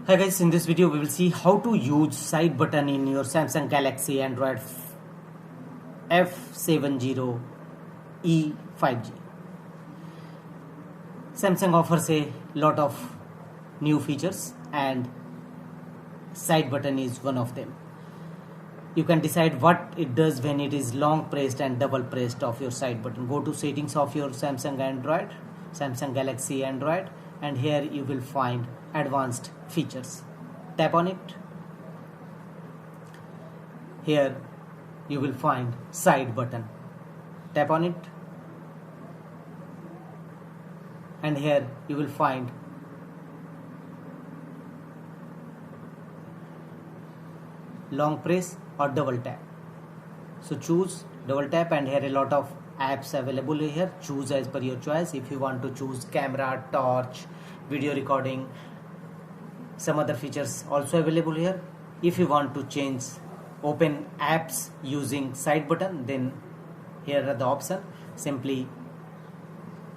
Hi guys, in this video we will see how to use side button in your Samsung Galaxy Android F70e 5G. Samsung offers a lot of new features and side button is one of them. You can decide what it does when it is long pressed and double pressed of your side button. Go to settings of your Samsung Galaxy Android, and here you will find advanced features. Tap on it. Here you will find side button. Tap on it, and here you will find long press or double tap. So choose double tap, and here a lot of apps available here. Choose as per your choice. If you want to choose camera, torch, video recording, some other features also available here. If you want to change open apps using side button, then here are the option. Simply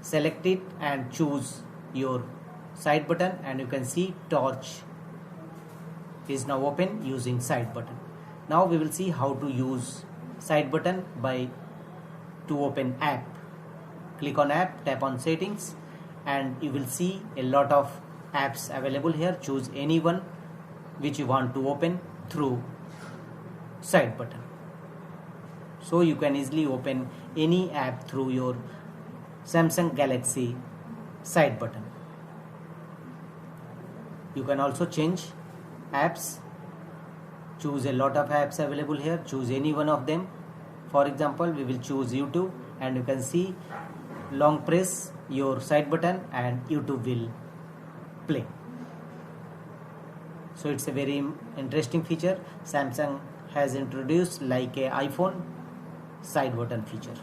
select it and choose your side button, and you can see torch is now open using side button. Now we will see how to use side button to open app. Click on app, tap on settings, and you will see a lot of apps available here. Choose any one which you want to open through side button. So you can easily open any app through your Samsung Galaxy side button. You can also change apps. Choose a lot of apps available here. Choose any one of them. For example, we will choose YouTube, and you can see long press your side button and YouTube will play. So it's a very interesting feature Samsung has introduced, like a iPhone side button feature.